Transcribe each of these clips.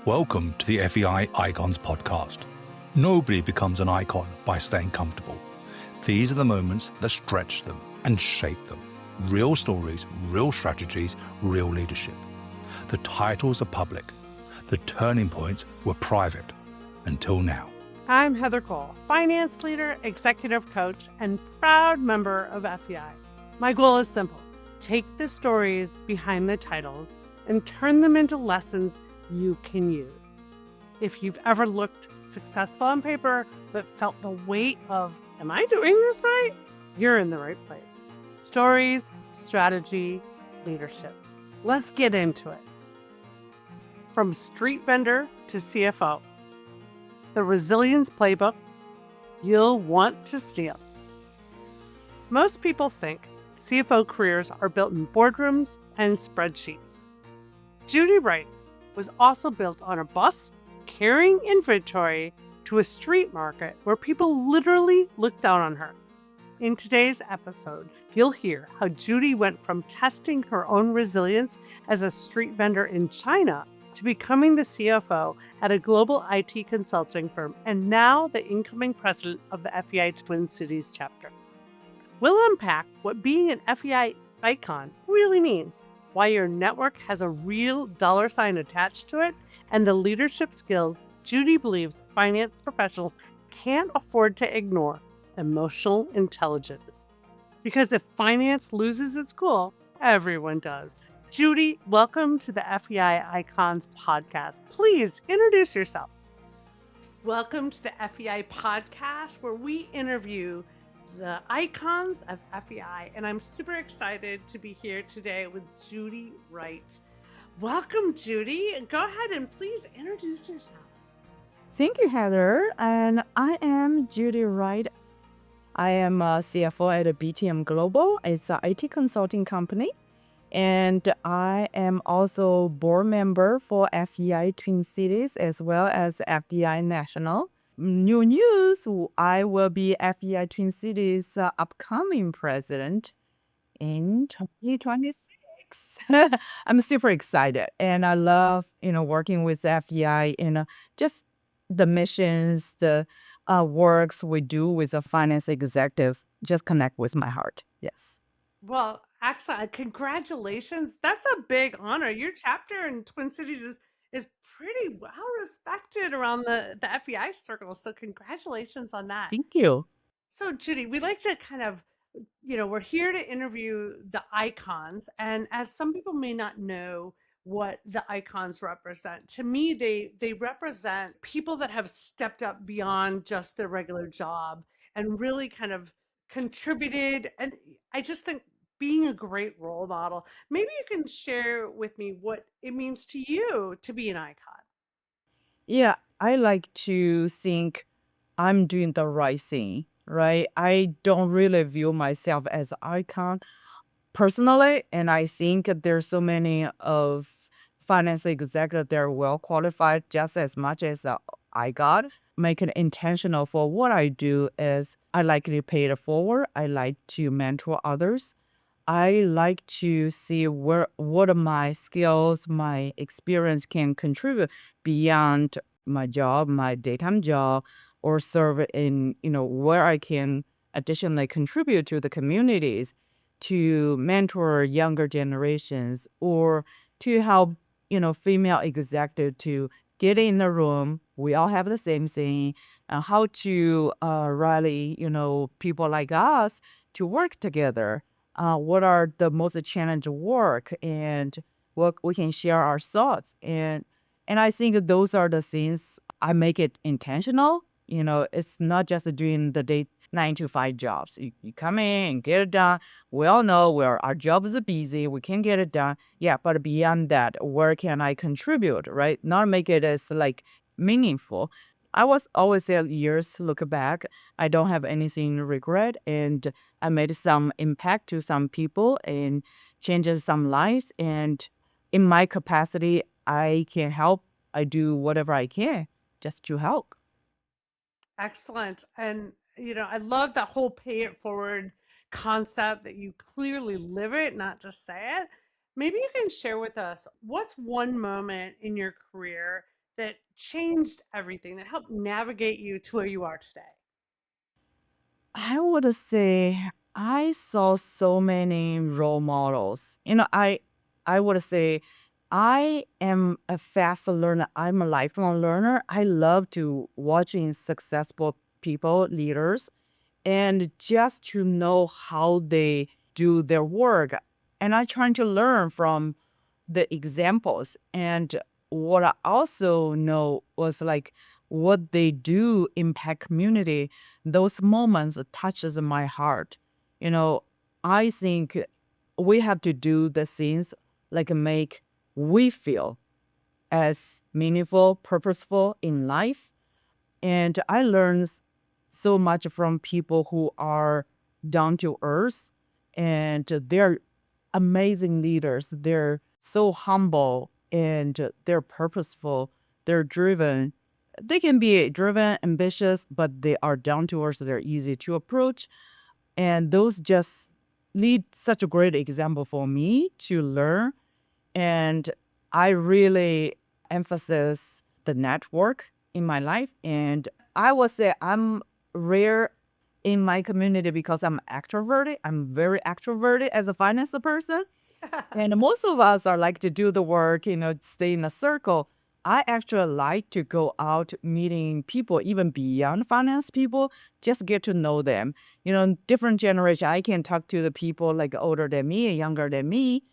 Welcome to the FEI Icons podcast. Nobody becomes an icon by staying comfortable. These are the moments that stretch them and shape them. Real stories, real strategies, real leadership. The titles are public. The turning points were private. Until now. I'm Heather Cole, finance leader, executive coach, and proud member of FEI. My goal is simple. Take the stories behind the titles and turn them into lessons you can use. If you've ever looked successful on paper but felt the weight of, am I doing this right? You're in the right place. Stories, strategy, leadership. Let's get into it. From street vendor to CFO. The resilience playbook you'll want to steal. Most people think CFO careers are built in boardrooms and spreadsheets. Judy Wright's was also built on a bus carrying inventory to a street market where people literally looked down on her. In today's episode, you'll hear how Judy went from testing her own resilience as a street vendor in China to becoming the CFO at a global IT consulting firm and now the incoming president of the FEI Twin Cities chapter. We'll unpack what being an FEI icon really means, why your network has a real dollar sign attached to it, and the leadership skills Judy believes finance professionals can't afford to ignore: emotional intelligence. Because if finance loses its cool, everyone does. Judy, welcome to the FEI Icons podcast. Please introduce yourself. Welcome to the FEI podcast, where we interview the icons of FEI, and I'm super excited to be here today with Judy Wright. Welcome, Judy. Go ahead and please introduce yourself. Thank you, Heather. And I am Judy Wright. I am a CFO at BTM Global. It's an IT consulting company. And I am also board member for FEI Twin Cities as well as FEI National. New news, I will be FEI Twin Cities upcoming president in 2026. I'm super excited, and I love, working with FEI and just the missions, the works we do with the finance executives just connect with my heart. Yes. Well, excellent. Congratulations. That's a big honor. Your chapter in Twin Cities is pretty well respected around the FEI circle. So congratulations on that. Thank you. So Judy, we like to kind of, we're here to interview the icons. And as some people may not know what the icons represent, to me, they represent people that have stepped up beyond just their regular job and really kind of contributed. And I just think being a great role model, maybe you can share with me what it means to you to be an icon. Yeah, I like to think I'm doing the right thing, right? I don't really view myself as an icon personally, and I think there's so many of finance executives that are well qualified just as much as I got. Make it intentional for what I do is I like to pay it forward. I like to mentor others. I like to see what my skills, my experience can contribute beyond my job, my daytime job, or serve in, where I can additionally contribute to the communities, to mentor younger generations, or to help, female executive to get in the room. We all have the same thing. How to rally, people like us to work together. What are the most challenging work, and what we can share our thoughts. And I think those are the things I make it intentional. It's not just doing the day 9 to 5 jobs. You come in and get it done. We all know where our job is busy. We can get it done. Yeah, but beyond that, where can I contribute, right? Not make it as meaningful. I was always say years look back, I don't have anything to regret, and I made some impact to some people and changes some lives. And in my capacity, I can help. I do whatever I can just to help. Excellent. And, I love that whole pay it forward concept that you clearly live it, not just say it. Maybe you can share with us what's one moment in your career that changed everything, that helped navigate you to where you are today? I would say I saw so many role models. I would say I am a fast learner. I'm a lifelong learner. I love to watching successful people, leaders, and just to know how they do their work. And I trying to learn from the examples. And what I also know was like what they do impact community. Those moments touches my heart. You know, I think we have to do the things like make we feel as meaningful, purposeful in life. And I learned so much from people who are down to earth and they're amazing leaders. They're so humble and they're purposeful. They're driven. They can be driven, ambitious, but they are down to earth. They're easy to approach. And those just lead such a great example for me to learn. And I really emphasize the network in my life. And I would say I'm rare in my community because I'm extroverted. I'm very extroverted as a finance person. And most of us are like to do the work, stay in a circle. I actually like to go out meeting people, even beyond finance people, just get to know them. Different generation. I can talk to the people like older than me, younger than me,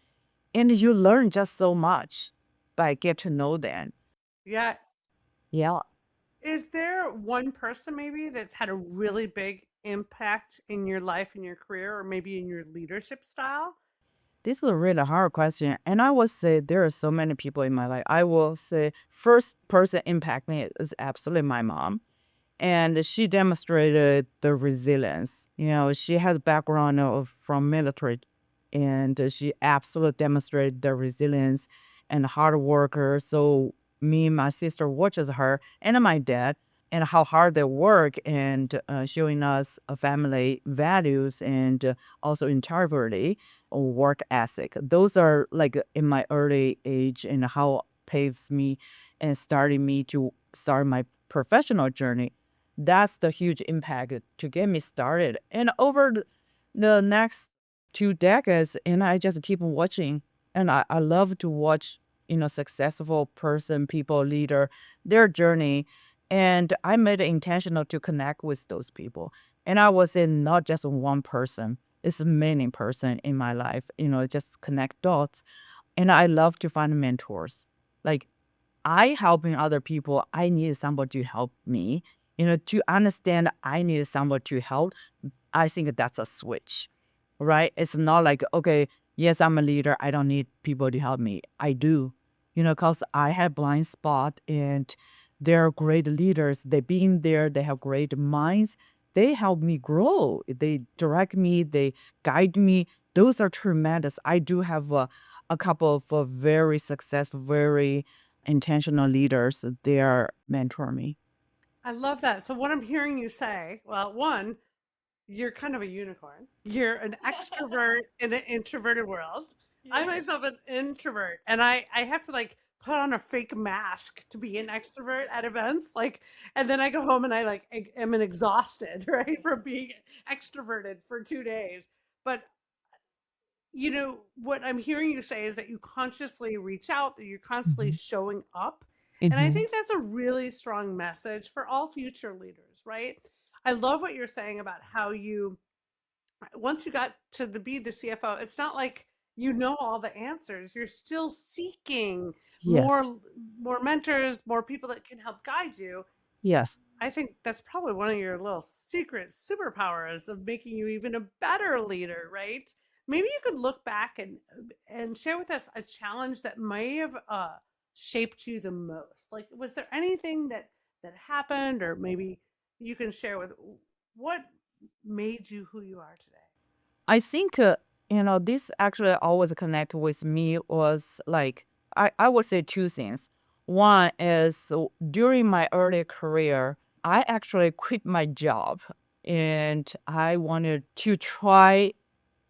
and you learn just so much by get to know them. Yeah. Yeah. Is there one person maybe that's had a really big impact in your life, in your career, or maybe in your leadership style? This is a really hard question. And I would say there are so many people in my life. I will say first person impact me is absolutely my mom. And she demonstrated the resilience. She has background from military and she absolutely demonstrated the resilience and hard worker. So me and my sister watches her and my dad and how hard they work and showing us family values and also integrity or work ethic. Those are like in my early age and how paves me and started me to start my professional journey. That's the huge impact to get me started. And over the next 2 decades, and I just keep watching. And I love to watch, successful person, people, leader, their journey. And I made it intentional to connect with those people. And I was in not just one person, it's many person in my life, just connect dots. And I love to find mentors. Like I helping other people, I need somebody to help me. To understand I need somebody to help, I think that's a switch, right? It's not like, okay, yes, I'm a leader. I don't need people to help me. I do, because I have blind spot and they're great leaders. They've been there. They have great minds. They help me grow. They direct me. They guide me. Those are tremendous. I do have a couple of very successful, very intentional leaders. They are mentor me. I love that. So what I'm hearing you say, well, one, you're kind of a unicorn. You're an extrovert in an introverted world. I myself an introvert, and I have to like put on a fake mask to be an extrovert at events, like, and then I go home and I like am exhausted, right, from being extroverted for 2 days. But what I'm hearing you say is that you consciously reach out, that you're constantly Mhm. showing up. And I Mhm. think that's a really strong message for all future leaders, right? I love what you're saying about how you, once you got to be the CFO, it's not like you know all the answers. You're still seeking Yes. more mentors, more people that can help guide you. Yes. I think that's probably one of your little secret superpowers of making you even a better leader, right? Maybe you could look back and share with us a challenge that may have shaped you the most. Like, was there anything that happened, or maybe you can share with what made you who you are today? I think, this actually always connect with me was like, I would say two things. One is during my early career, I actually quit my job and I wanted to try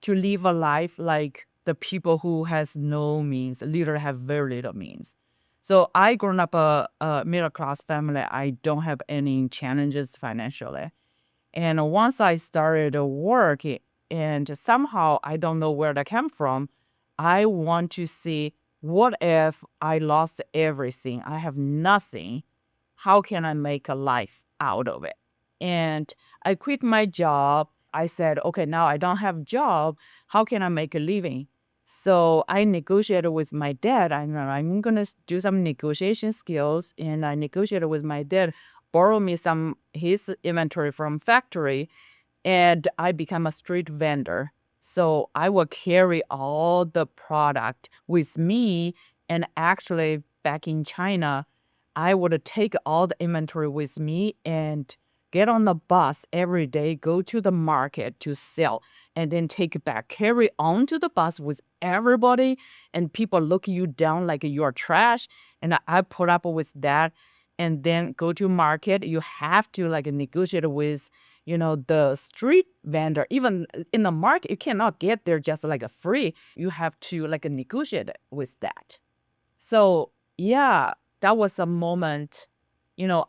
to live a life like the people who has no means, literally have very little means. So I grown up a middle class family. I don't have any challenges financially. And once I started to work, and somehow I don't know where that came from, I want to see what if I lost everything? I have nothing. How can I make a life out of it? And I quit my job. I said, okay, now I don't have a job. How can I make a living? So I negotiated with my dad. I'm going to do some negotiation skills. And I negotiated with my dad, borrow me some his inventory from factory, and I become a street vendor. So I will carry all the product with me. And actually, back in China, I would take all the inventory with me and get on the bus every day, go to the market to sell, and then take it back, carry on to the bus with everybody, and people look you down like you're trash. And I put up with that, and then go to market. You have to like negotiate with, the street vendor. Even in the market, you cannot get there just like a free. You have to like negotiate with that. So yeah, that was a moment,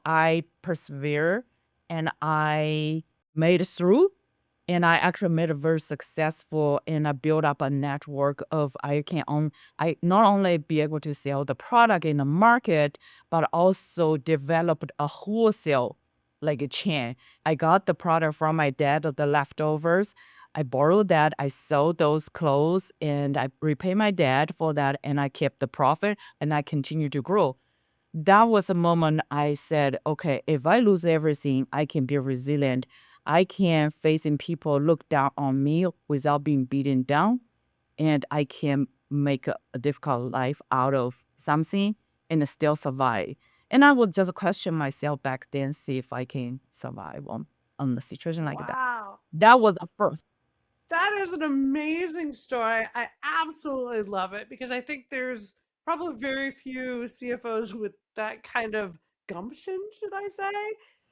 I persevere and I made it through. And I actually made it very successful, and I built up a network of I not only be able to sell the product in the market, but also developed a wholesale like a chain. I got the product from my dad, the leftovers. I borrowed that, I sold those clothes, and I repay my dad for that, and I kept the profit, and I continue to grow. That was a moment I said, okay, if I lose everything, I can be resilient. I can facing people look down on me without being beaten down, and I can make a difficult life out of something and still survive. And I would just question myself back then, see if I can survive on a situation like that. Wow. That was the first. That is an amazing story. I absolutely love it because I think there's probably very few CFOs with that kind of gumption, should I say,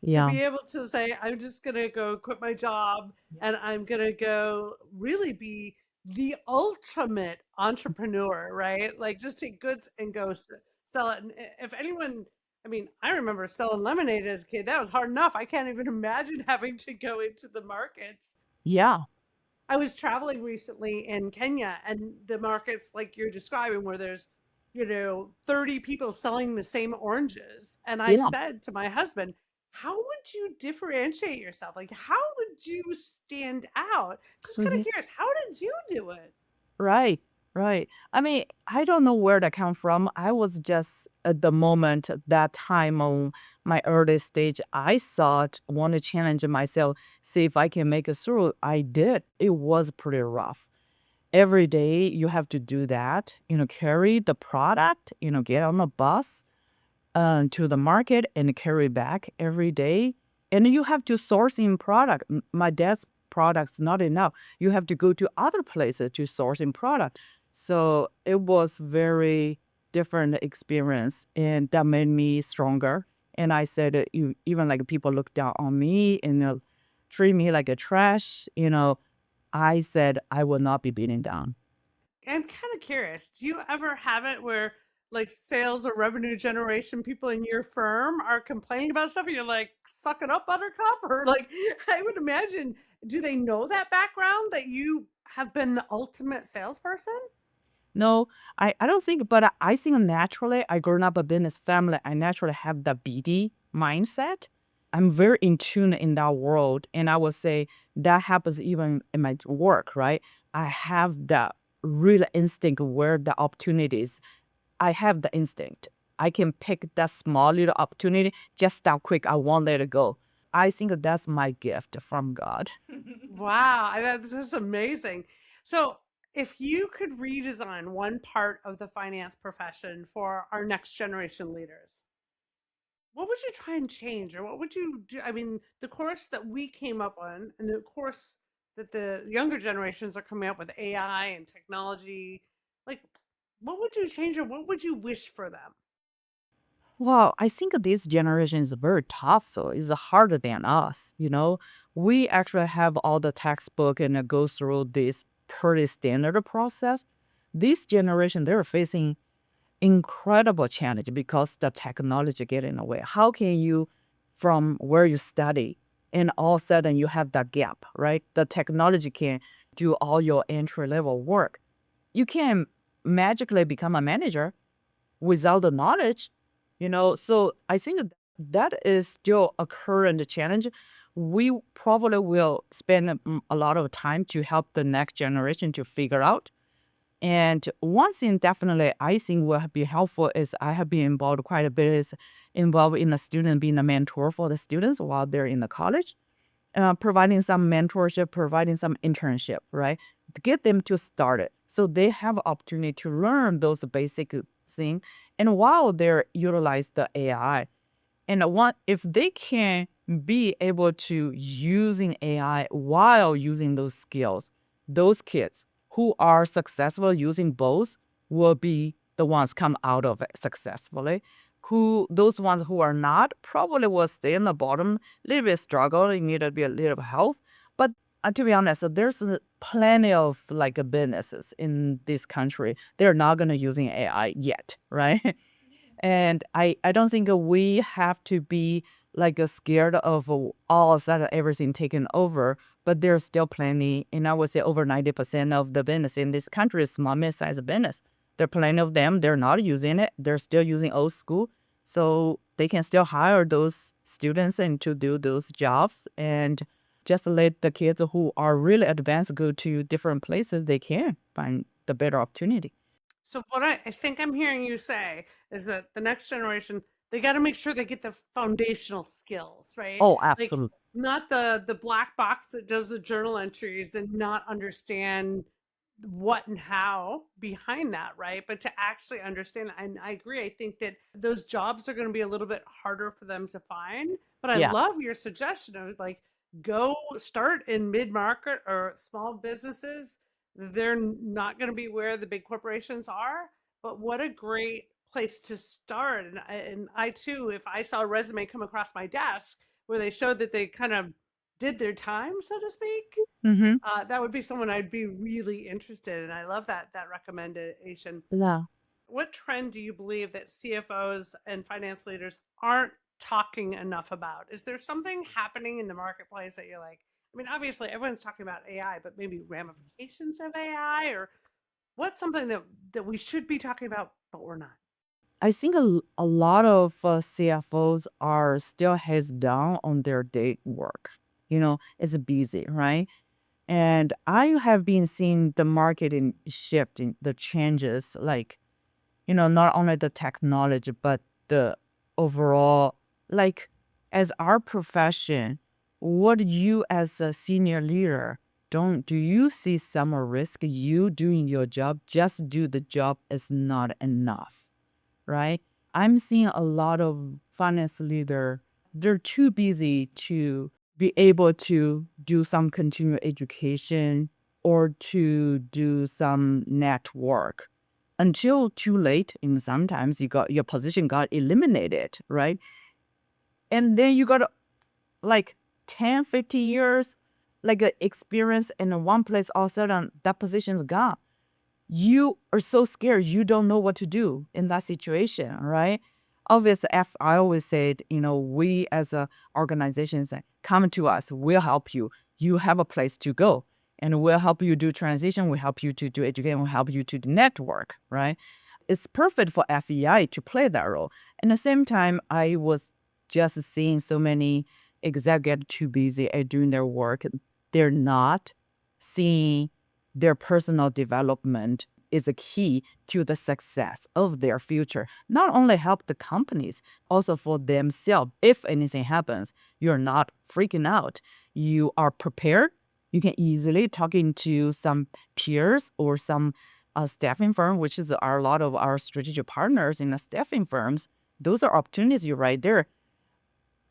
to Yeah. be able to say, I'm just going to go quit my job and I'm going to go really be the ultimate entrepreneur, right? Like just take goods and go sell it. And if anyone, I mean, I remember selling lemonade as a kid. That was hard enough. I can't even imagine having to go into the markets. Yeah. I was traveling recently in Kenya and the markets like you're describing where there's, 30 people selling the same oranges. And I Yeah. said to my husband, how would you differentiate yourself? Like, how would you stand out? Just kind of curious, how did you do it? Right, right. I mean, I don't know where that come from. I was just at the moment, that time on my early stage, I thought, want to challenge myself, see if I can make it through. I did. It was pretty rough. Every day you have to do that, carry the product, get on the bus to the market and carry back every day. And you have to source in product. My dad's products not enough. You have to go to other places to source in product. So it was very different experience, and that made me stronger. And I said, even like people look down on me and treat me like a trash, I said I will not be beaten down. I'm kind of curious, do you ever have it where like sales or revenue generation people in your firm are complaining about stuff and you're like, suck it up, buttercup? Or like, I would imagine, do they know that background that you have been the ultimate salesperson? No, I don't think, but I think naturally, I grew up a business family. I naturally have the BD mindset. I'm very in tune in that world. And I would say that happens even in my work, right? I have the real instinct where the opportunities, I have the instinct. I can pick that small little opportunity just that quick. I won't let it go. I think that's my gift from God. Wow, this is amazing. So, if you could redesign one part of the finance profession for our next generation leaders, what would you try and change, or what would you do? I mean, the course that we came up on, and the course that the younger generations are coming up with AI and technology, like, what would you change, or what would you wish for them? Well, I think this generation is very tough, so it's harder than us, We actually have all the textbook and go through this pretty standard process. This generation, they're facing incredible challenge because the technology get in the way. How can you, from where you study, and all of a sudden you have that gap, right? The technology can do all your entry level work. You can magically become a manager without the knowledge, So I think that is still a current challenge. We probably will spend a lot of time to help the next generation to figure out. And one thing definitely I think will be helpful is I have been involved quite a bit, is involved in the student, being a mentor for the students while they're in the college, providing some mentorship, providing some internship, right? To get them to start it. So they have opportunity to learn those basic things. And while they're utilize the AI, and if they can be able to using AI while using those skills, those kids who are successful using both will be the ones come out of it successfully. Those ones who are not probably will stay in the bottom, a little bit struggle, you need to be a little help. But to be honest, there's plenty of businesses in this country. They're not going to using AI yet, right? And I don't think we have to be scared of all of a sudden everything taken over, but there's still plenty, and I would say over 90% of the business in this country is small, mid-sized business. There are plenty of them, they're not using it, they're still using old school, so they can still hire those students and to do those jobs, and just let the kids who are really advanced go to different places, they can find the better opportunity. So what I think I'm hearing you say is that the next generation, they got to make sure they get the foundational skills, right? Oh, Like absolutely. not the black box that does the journal entries and not understand what and how behind that, right? But to actually understand, and I agree, I think that those jobs are going to be a little bit harder for them to find. But I Yeah. love your suggestion of go start in mid-market or small businesses. They're not going to be where the big corporations are, but what a great place to start. And I too, if I saw a resume come across my desk where they showed that they kind of did their time, so to speak, Mm-hmm. that would be someone I'd be really interested in. I love that recommendation. Yeah. What trend do you believe that CFOs and finance leaders aren't talking enough about? Is there something happening in the marketplace that you're like, I mean, obviously everyone's talking about AI, but maybe ramifications of AI, or what's something that we should be talking about, but we're not? I think a lot of CFOs are still heads down on their day work. It's busy, right? And I have been seeing the marketing shifting, the changes, not only the technology, but the overall, as our profession, what you as a senior leader, do you see some risk you doing your job, just do the job is not enough, right? I'm seeing a lot of finance leader, they're too busy to be able to do some continuing education or to do some network until too late. And sometimes your position got eliminated, right? And then you got 10, 15 years experience in one place, all of a sudden that position is gone. You are so scared, you don't know what to do in that situation, right? Obviously, I always said, we as a organization say, come to us, we'll help you. You have a place to go, and we'll help you do transition, we'll help you to do education, we'll help you to do network, right? It's perfect for FEI to play that role. At the same time, I was just seeing so many executives too busy at doing their work. They're not seeing their personal development is a key to the success of their future. Not only help the companies, also for themselves. If anything happens, you're not freaking out. You are prepared. You can easily talk into some peers or some staffing firm, which is a lot of our strategic partners in the staffing firms. Those are opportunities right there.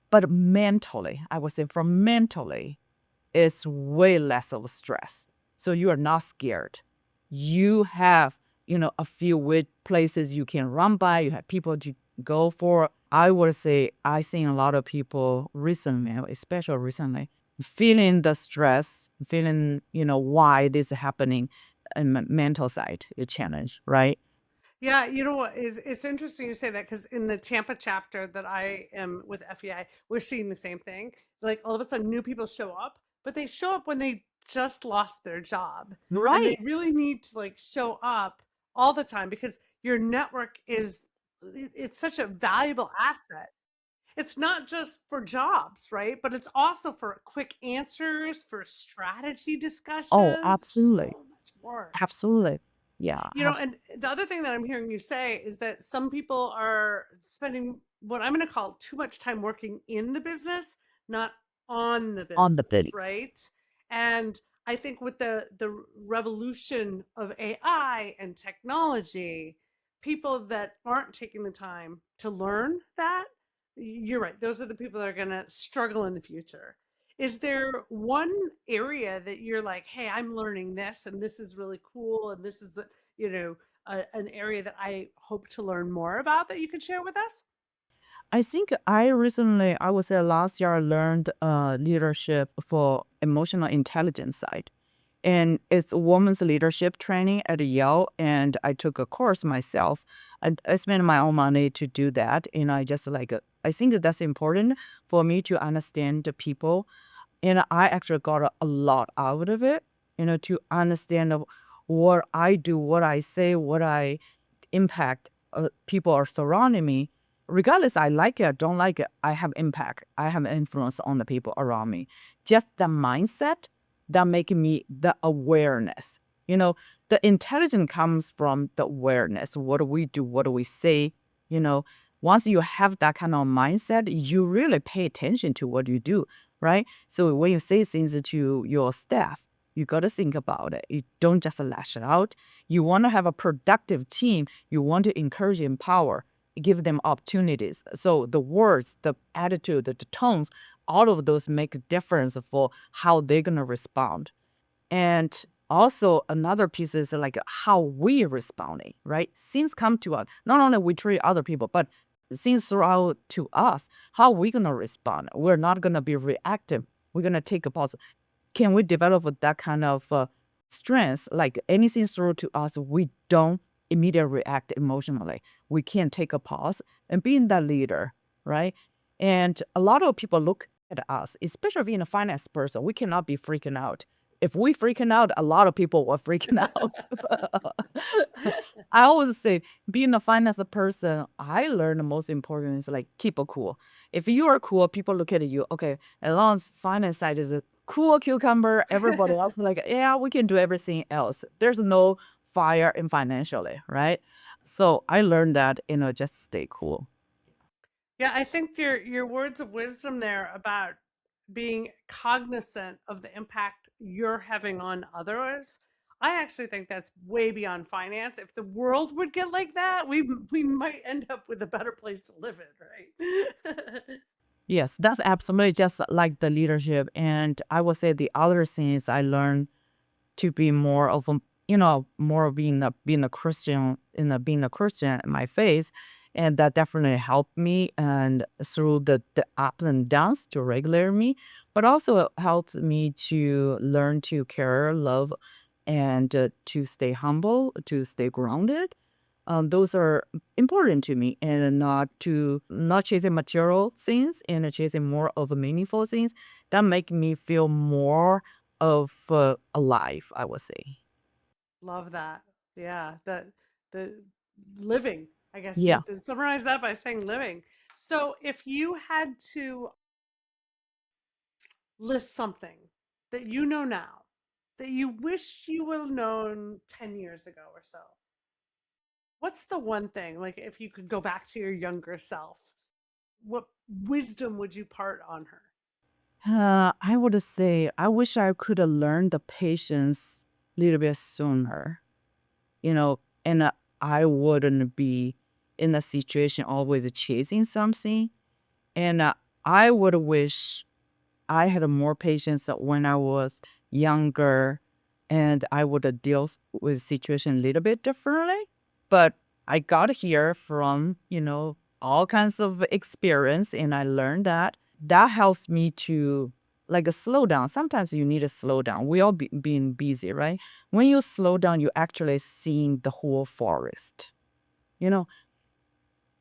But mentally, I would say mentally, it's way less of a stress. So you are not scared. You have, a few places you can run by. You have people to go for. I would say I've seen a lot of people recently, especially recently, feeling the stress, feeling, why this is happening, and mental side, a challenge, right? Yeah, you know what? It's interesting you say that because in the Tampa chapter that I am with FEI, we're seeing the same thing. Like all of a sudden, new people show up, but they show up when they just lost their job, and they Right. really need to like show up all the time because your network it's such a valuable asset. It's not just for jobs, right? But it's also for quick answers, for strategy Oh, discussions. There's so absolutely. much more. Absolutely. Yeah. And the other thing that I'm hearing you say is that some people are spending what I'm going to call too much time working in the business, not on the On the business, base. right? And I think with the revolution of AI and technology, people that aren't taking the time to learn that, you're right. Those are the people that are going to struggle in the future. Is there one area that you're like, hey, I'm learning this and this is really cool and this is, you know, an area that I hope to learn more about that you could share with us? I think I would say last year, I learned leadership for emotional intelligence side. And it's women's leadership training at Yale. And I took a course myself. I spent my own money to do that. And I just I think that's important for me to understand the people. And I actually got a lot out of it, to understand what I do, what I say, what I impact people are surrounding me. Regardless, I like it or don't like it, I have impact. I have influence on the people around me. Just the mindset that make me the awareness. The intelligence comes from the awareness. What do we do? What do we say? You know, Once you have that kind of mindset, you really pay attention to what you do, right? So when you say things to your staff, you got to think about it. You don't just lash it out. You want to have a productive team. You want to encourage, empower, give them opportunities. So the words, the attitude, the tones, all of those make a difference for how they're going to respond. And also another piece is like how we responding, right? Things come to us. Not only we treat other people, but things throughout to us. How we going to respond? We're not going to be reactive. We're going to take a pause. Can we develop that kind of strength? Like anything through to us, we don't immediately react emotionally. We can take a pause and being that leader, right? And a lot of people look at us, especially being a finance person, we cannot be freaking out. If we freaking out, a lot of people were freaking out. I always say, being a finance person, I learned the most important is like keep it cool. If you are cool, people look at you. Okay, as long as finance side is a cool cucumber, everybody else is like, yeah, we can do everything else. There's no fire in financially, right? So I learned that, just stay cool. Yeah, I think your words of wisdom there about being cognizant of the impact you're having on others. I actually think that's way beyond finance. If the world would get like that, we might end up with a better place to live in, right? Yes, that's absolutely just like the leadership. And I would say the other things I learned to be more of a, more of being a Christian, being a Christian in my faith. And that definitely helped me and through the ups and downs to regulate me, but also it helped me to learn to care, love, and to stay humble, to stay grounded. Those are important to me, and not chasing material things and chasing more of a meaningful things that make me feel more of alive, I would say. Love that. Yeah, the living, I guess you Yeah. could summarize that by saying living. So if you had to list something that you know now that you wish you would have known 10 years ago or so, what's the one thing, like if you could go back to your younger self, what wisdom would you part on her? I would say I wish I could have learned the patience a little bit sooner, and I wouldn't be in a situation always chasing something. And I would wish I had more patience when I was younger, and I would have dealt with situation a little bit differently. But I got here from, all kinds of experience, and I learned that helps me to like a slow down. Sometimes you need to slow down. We all being busy, right? When you slow down, you actually seeing the whole forest. You know,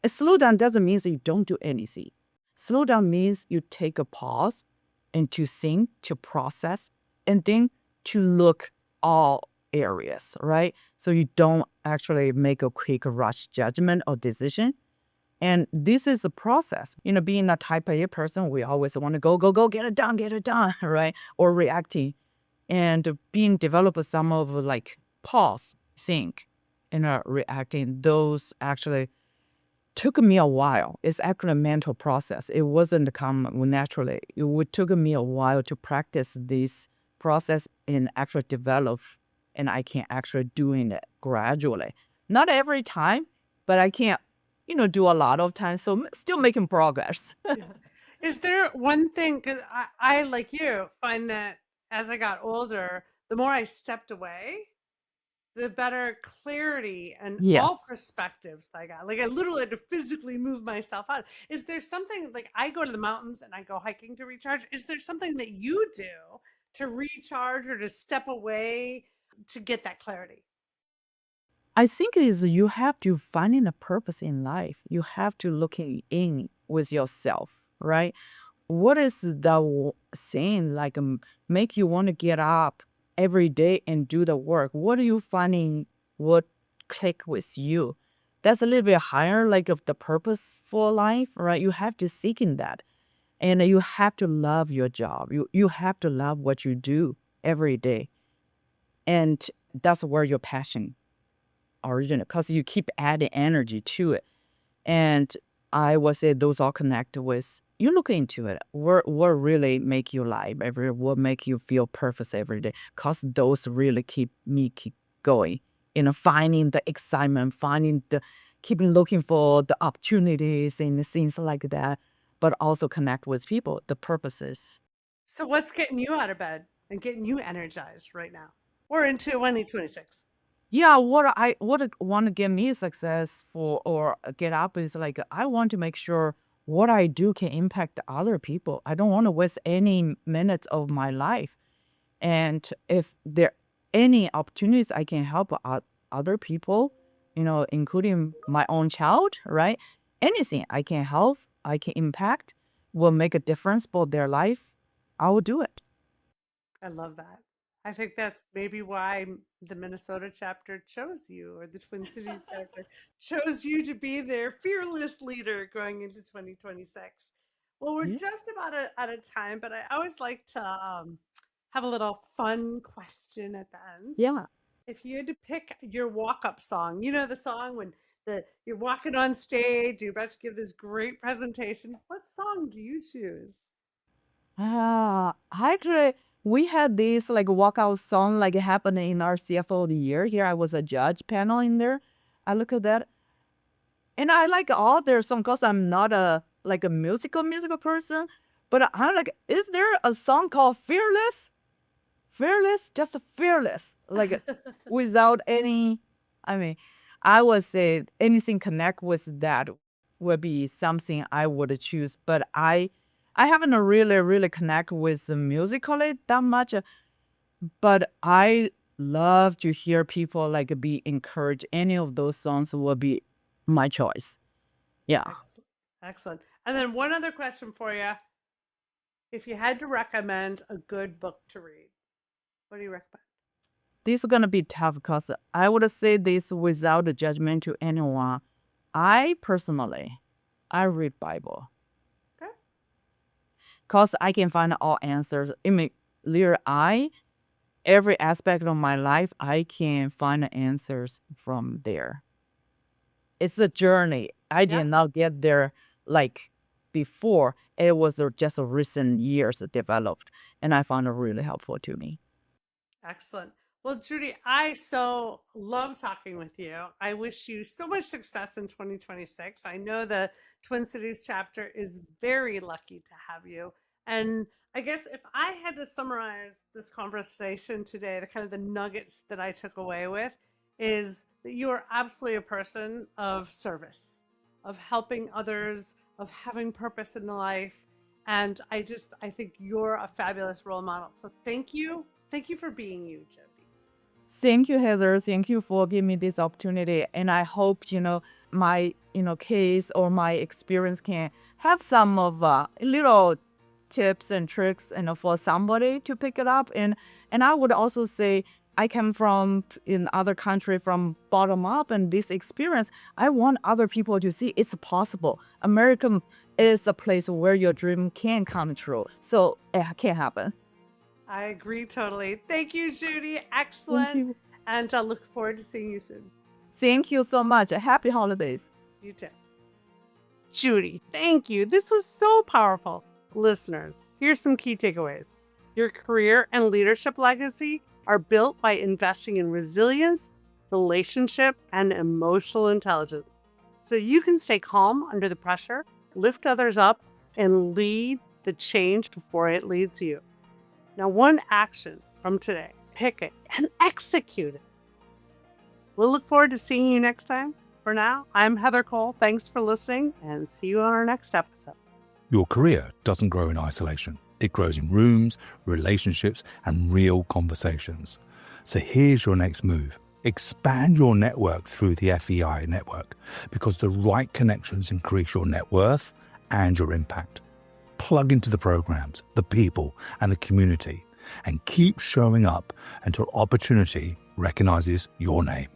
a slow down doesn't mean that you don't do anything. Slow down means you take a pause and to think, to process, and then to look all areas, right? So you don't actually make a quick rush judgment or decision. And this is a process. Being a type A person, we always want to go, go, go, get it done, right? Or reacting. And being develop some of like pause, think, and reacting, those actually took me a while. It's actually a mental process. It wasn't come naturally. It took me a while to practice this process and actually develop, and I can actually doing it gradually. Not every time, but I can't, do a lot of times. So still making progress. Yeah. Is there one thing, because I, like you, find that as I got older, the more I stepped away, the better clarity and all Yes. perspectives I got. Like I literally had to physically move myself out. Is there something, like I go to the mountains and I go hiking to recharge? Is there something that you do to recharge or to step away to get that clarity? I think it is you have to finding a purpose in life. You have to looking in with yourself, right? What is the thing like make you want to get up every day and do the work? What are you finding what click with you? That's a little bit higher like of the purpose for life, right? You have to seek in that. And you have to love your job. You have to love what you do every day. And that's where your passion originate because you keep adding energy to it. And I would say those all connected with you look into it. What really make you live what make you feel purpose every day? Because those really keep going. Finding the excitement, keeping looking for the opportunities and things like that, but also connect with people, the purposes. So what's getting you out of bed and getting you energized right now? Or into 2026? Yeah, what I want to get me successful or get up is like I want to make sure what I do can impact other people. I don't want to waste any minutes of my life. And if there any opportunities I can help other people, including my own child, right? Anything I can help, I can impact, will make a difference for their life, I will do it. I love that. I think that's maybe why the Minnesota chapter chose you, or the Twin Cities chapter chose you to be their fearless leader going into 2026. Well, we're Yeah. just about out of time, but I always like to have a little fun question at the end. Yeah. If you had to pick your walk-up song, the song when you're walking on stage, you're about to give this great presentation, what song do you choose? Actually, we had this like walkout song like happening in our CFO of the year. Here I was a judge panel in there. I look at that and I like all their songs because I'm not a musical person. But I'm like, is there a song called Fearless? Fearless? Just fearless. Like without any, I mean, I would say anything connect with that would be something I would choose. But I haven't really connect with the musically that much. But I love to hear people like be encouraged. Any of those songs will be my choice. Yeah. Excellent. Excellent. And then one other question for you. If you had to recommend a good book to read, what do you recommend? This is gonna be tough because I would say this without a judgment to anyone. I personally, I read Bible Okay. because I can find all answers. Every aspect of my life, I can find the answers from there. It's a journey. I Yeah. did not get there like before. It was just a recent years developed, and I found it really helpful to me. Excellent. Well, Judy, I so love talking with you. I wish you so much success in 2026. I know the Twin Cities chapter is very lucky to have you. And I guess if I had to summarize this conversation today, the kind of the nuggets that I took away with is that you are absolutely a person of service, of helping others, of having purpose in life. And I think you're a fabulous role model. So thank you. Thank you for being you, Jody. Thank you, Heather. Thank you for giving me this opportunity. And I hope, my, case or my experience can have some of little tips and tricks, for somebody to pick it up. And I would also say I come from in other country from bottom up, and this experience, I want other people to see it's possible. America is a place where your dream can come true. So it can happen. I agree totally. Thank you, Judy. Excellent. Thank you. And I look forward to seeing you soon. Thank you so much. Happy holidays. You too. Judy, thank you. This was so powerful. Listeners, here's some key takeaways. Your career and leadership legacy are built by investing in resilience, relationship, and emotional intelligence. So you can stay calm under the pressure, lift others up, and lead the change before it leads you. Now, one action from today, pick it and execute it. We'll look forward to seeing you next time. For now, I'm Heather Cole. Thanks for listening, and see you on our next episode. Your career doesn't grow in isolation. It grows in rooms, relationships, and real conversations. So here's your next move. Expand your network through the FEI network, because the right connections increase your net worth and your impact. Plug into the programs, the people, and the community, and keep showing up until opportunity recognizes your name.